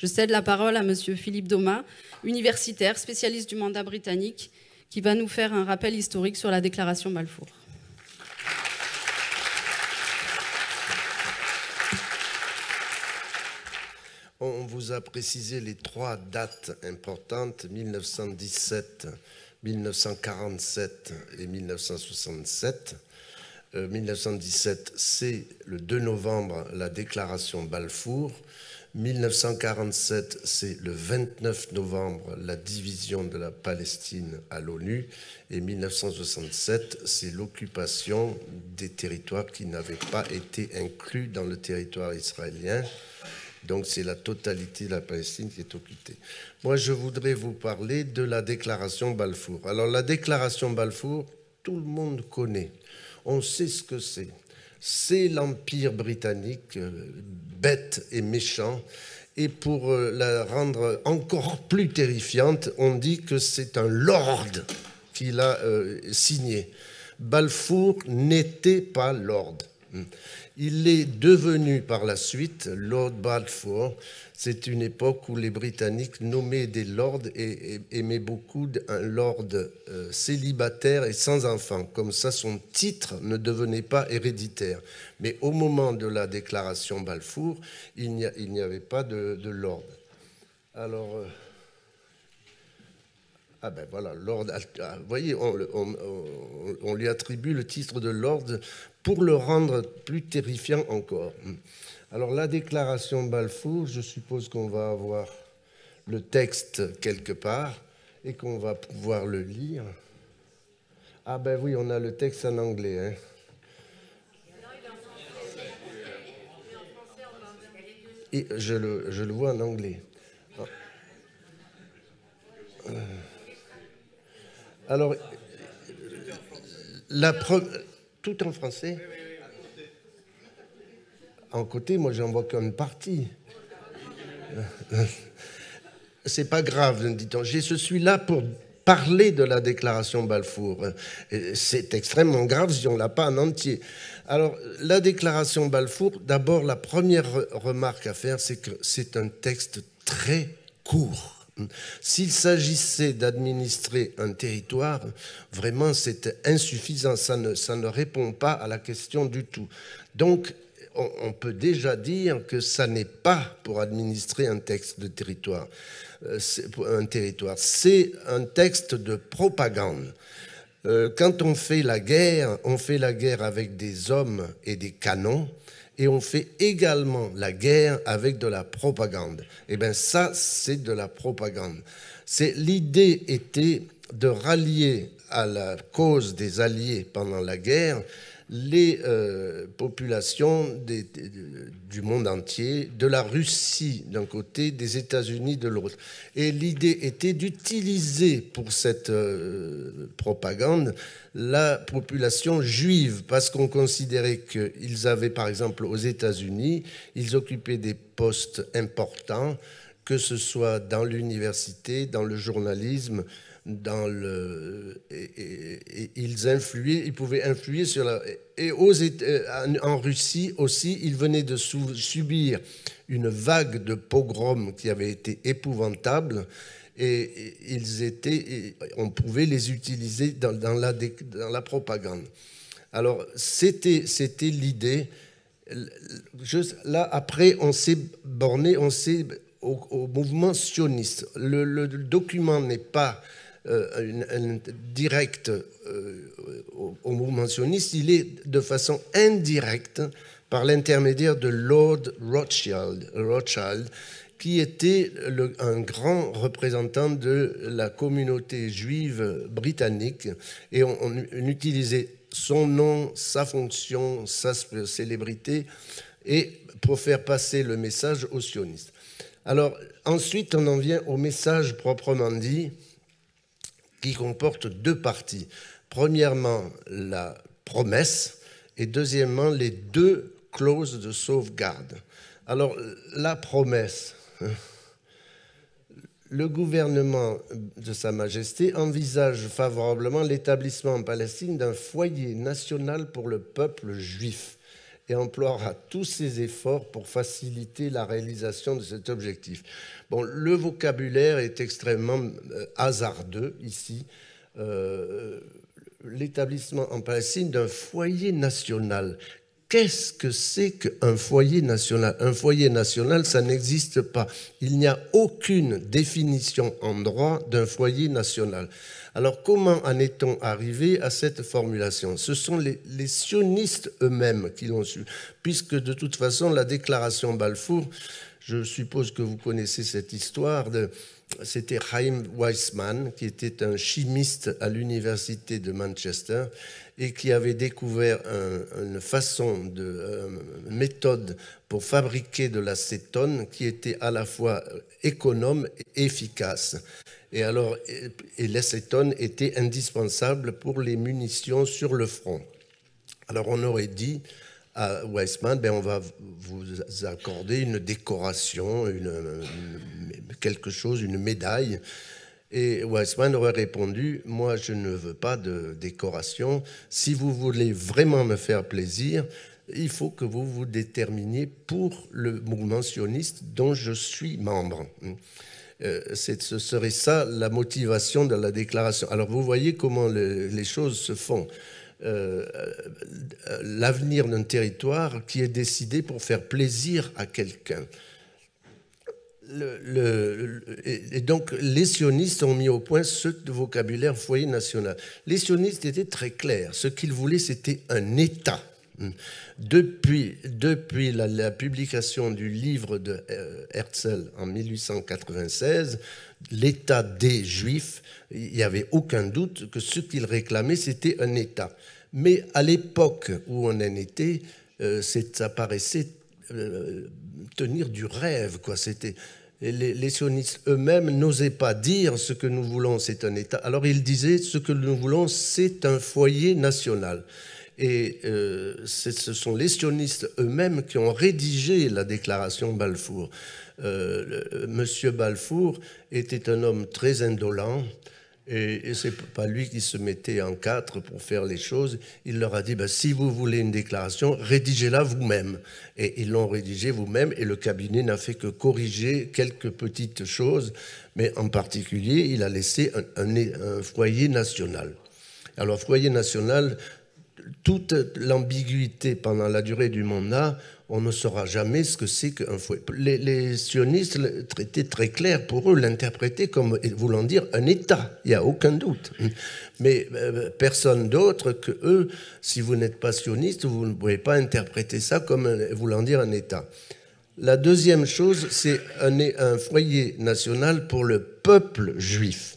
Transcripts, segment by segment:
Je cède la parole à Monsieur Philippe Domas, universitaire, spécialiste du mandat britannique, qui va nous faire un rappel historique sur la déclaration Balfour. On vous a précisé les 3 dates importantes, 1917, 1947 et 1967. 1917, c'est le 2 novembre, la déclaration Balfour. 1947, c'est le 29 novembre, la division de la Palestine à l'ONU. Et 1967, c'est l'occupation des territoires qui n'avaient pas été inclus dans le territoire israélien. Donc c'est la totalité de la Palestine qui est occupée. Moi, je voudrais vous parler de la déclaration Balfour. Alors la déclaration Balfour, tout le monde connaît. On sait ce que c'est. C'est l'Empire britannique, bête et méchant. Et pour la rendre encore plus terrifiante, on dit que c'est un lord qui l'a signé. Balfour n'était pas lord. Il est devenu par la suite Lord Balfour. C'est une époque où les Britanniques nommaient des lords et aimaient beaucoup un lord célibataire et sans enfant. Comme ça, son titre ne devenait pas héréditaire. Mais au moment de la déclaration Balfour, il n'y avait pas de lord. Alors... Ah ben voilà, Lord, vous voyez, on lui attribue le titre de Lord pour le rendre plus terrifiant encore. Alors la déclaration Balfour, je suppose qu'on va avoir le texte quelque part et qu'on va pouvoir le lire. Ah ben oui, on a le texte en anglais. Hein. Et je le vois en anglais. Alors, tout en français. En côté, moi, j'en vois qu'une partie. C'est pas grave, dit-on. Je suis là pour parler de la déclaration Balfour. C'est extrêmement grave si on l'a pas en entier. Alors, la déclaration Balfour, d'abord, la première remarque à faire, c'est que c'est un texte très court. S'il s'agissait d'administrer un territoire, vraiment c'est insuffisant, ça ne répond pas à la question du tout. Donc on peut déjà dire que ça n'est pas pour administrer un texte de territoire. C'est un texte de propagande. Quand on fait la guerre avec des hommes et des canons, et on fait également la guerre avec de la propagande. Eh bien, ça, c'est de la propagande. L'idée était de rallier à la cause des Alliés pendant la guerre les populations du monde entier, de la Russie d'un côté, des États-Unis de l'autre. Et l'idée était d'utiliser pour cette propagande la population juive, parce qu'on considérait qu'ils avaient, par exemple, aux États-Unis, ils occupaient des postes importants, que ce soit dans l'université, dans le journalisme, ils pouvaient influer sur la... Et en Russie aussi, ils venaient de subir une vague de pogroms qui avait été épouvantable, et on pouvait les utiliser dans la propagande. Alors, c'était l'idée. Là, après, on s'est borné au mouvement sioniste. Le document n'est pas direct au mouvement sioniste, il est de façon indirecte par l'intermédiaire de Lord Rothschild, qui était un grand représentant de la communauté juive britannique, et on utilisait son nom, sa fonction, sa célébrité, et pour faire passer le message aux sionistes. Alors ensuite, on en vient au message proprement dit, qui comporte 2 parties. Premièrement, la promesse, et deuxièmement, les 2 clauses de sauvegarde. Alors, la promesse, le gouvernement de Sa Majesté envisage favorablement l'établissement en Palestine d'un foyer national pour le peuple juif. et emploiera tous ses efforts pour faciliter la réalisation de cet objectif. Bon, le vocabulaire est extrêmement hasardeux ici. L'établissement en Palestine d'un foyer national. Qu'est-ce que c'est qu'un foyer national? Un foyer national, ça n'existe pas. Il n'y a aucune définition en droit d'un foyer national. Alors, comment en est-on arrivé à cette formulation? Ce sont les sionistes eux-mêmes qui l'ont su, puisque de toute façon, la déclaration Balfour, je suppose que vous connaissez cette histoire, c'était Chaim Weizmann, qui était un chimiste à l'université de Manchester et qui avait découvert une méthode pour fabriquer de l'acétone qui était à la fois économe et efficace. Et l'acétone était indispensable pour les munitions sur le front. Alors on aurait dit à Weizmann, on va vous accorder une décoration, quelque chose, une médaille. Et Weizmann aurait répondu, moi je ne veux pas de décoration. Si vous voulez vraiment me faire plaisir, il faut que vous vous déterminiez pour le mouvement sioniste dont je suis membre. Ce serait ça la motivation de la déclaration. Alors vous voyez comment les choses se font. L'avenir d'un territoire qui est décidé pour faire plaisir à quelqu'un. Et donc les sionistes ont mis au point ce vocabulaire foyer national. Les sionistes étaient très clairs. Ce qu'ils voulaient, c'était un État. Depuis la publication du livre de Herzl en 1896, l'État des Juifs, il n'y avait aucun doute que ce qu'ils réclamaient, c'était un État. Mais à l'époque où on en était, ça paraissait tenir du rêve, quoi. Les sionistes eux-mêmes n'osaient pas dire ce que nous voulons, c'est un État. Alors ils disaient ce que nous voulons, c'est un foyer national. Et ce sont les sionistes eux-mêmes qui ont rédigé la déclaration Balfour. Monsieur Balfour était un homme très indolent et ce n'est pas lui qui se mettait en quatre pour faire les choses. Il leur a dit, si vous voulez une déclaration, rédigez-la vous-même. Et ils l'ont rédigée vous-même et le cabinet n'a fait que corriger quelques petites choses, mais en particulier, il a laissé un foyer national. Alors, foyer national, toute l'ambiguïté pendant la durée du mandat, on ne saura jamais ce que c'est qu'un foyer. Les sionistes étaient très clairs pour eux, l'interprétaient comme voulant dire un État, il n'y a aucun doute. Mais personne d'autre que eux, si vous n'êtes pas sioniste, vous ne pouvez pas interpréter ça comme voulant dire un État. La deuxième chose, c'est un foyer national pour le peuple juif.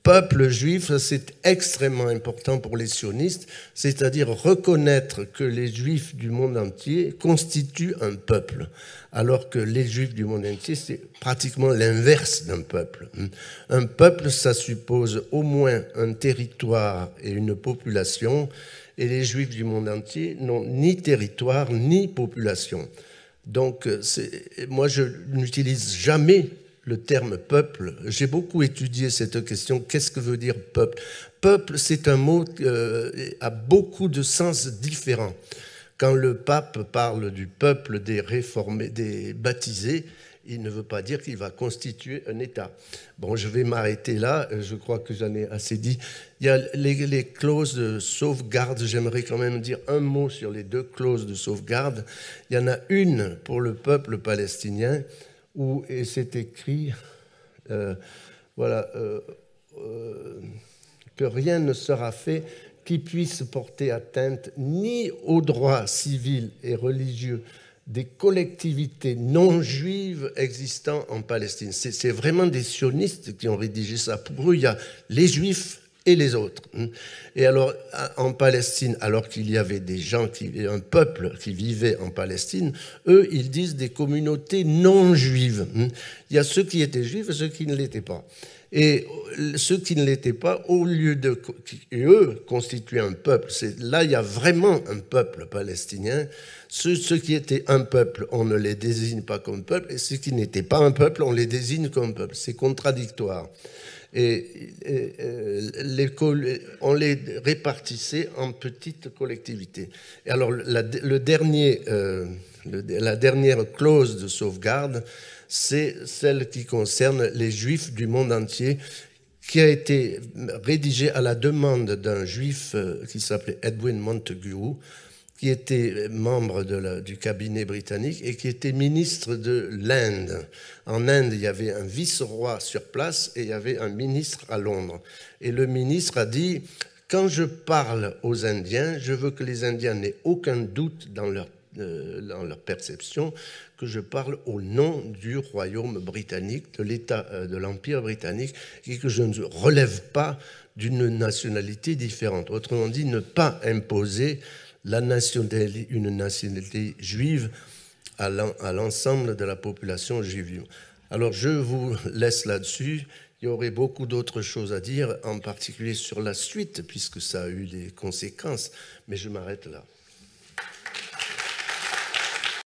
Peuple juif, c'est extrêmement important pour les sionistes, c'est-à-dire reconnaître que les juifs du monde entier constituent un peuple, alors que les juifs du monde entier, c'est pratiquement l'inverse d'un peuple. Un peuple, ça suppose au moins un territoire et une population, et les juifs du monde entier n'ont ni territoire ni population. Donc, moi, je n'utilise jamais le terme peuple. J'ai beaucoup étudié cette question. Qu'est-ce que veut dire peuple? Peuple, c'est un mot qui a beaucoup de sens différents. Quand le pape parle du peuple des réformés, des baptisés, il ne veut pas dire qu'il va constituer un État. Bon, je vais m'arrêter là. Je crois que j'en ai assez dit. Il y a les clauses de sauvegarde. J'aimerais quand même dire un mot sur les deux clauses de sauvegarde. Il y en a une pour le peuple palestinien où c'est écrit que rien ne sera fait qui puisse porter atteinte ni aux droits civils et religieux des collectivités non juives existant en Palestine. C'est vraiment des sionistes qui ont rédigé ça. Pour eux, il y a les juifs et les autres. Et alors, en Palestine, alors qu'il y avait des gens, un peuple qui vivait en Palestine, eux, ils disent des communautés non juives. Il y a ceux qui étaient juifs et ceux qui ne l'étaient pas. Et ceux qui ne l'étaient pas, au lieu de eux constituer un peuple, là il y a vraiment un peuple palestinien. Ceux qui étaient un peuple, on ne les désigne pas comme peuple, et ceux qui n'étaient pas un peuple, on les désigne comme peuple. C'est contradictoire. Et on les répartissait en petites collectivités. Et alors la dernière clause de sauvegarde, c'est celle qui concerne les Juifs du monde entier, qui a été rédigée à la demande d'un Juif qui s'appelait Edwin Montagu, qui était membre du cabinet britannique et qui était ministre de l'Inde. En Inde, il y avait un vice-roi sur place et il y avait un ministre à Londres. Et le ministre a dit, quand je parle aux Indiens, je veux que les Indiens n'aient aucun doute dans leur perception, que je parle au nom du royaume britannique, de l'État, de l'Empire britannique, et que je ne relève pas d'une nationalité différente. Autrement dit, ne pas imposer une nationalité juive à l'ensemble de la population juive. Alors je vous laisse là-dessus. Il y aurait beaucoup d'autres choses à dire, en particulier sur la suite, puisque ça a eu des conséquences, mais je m'arrête là.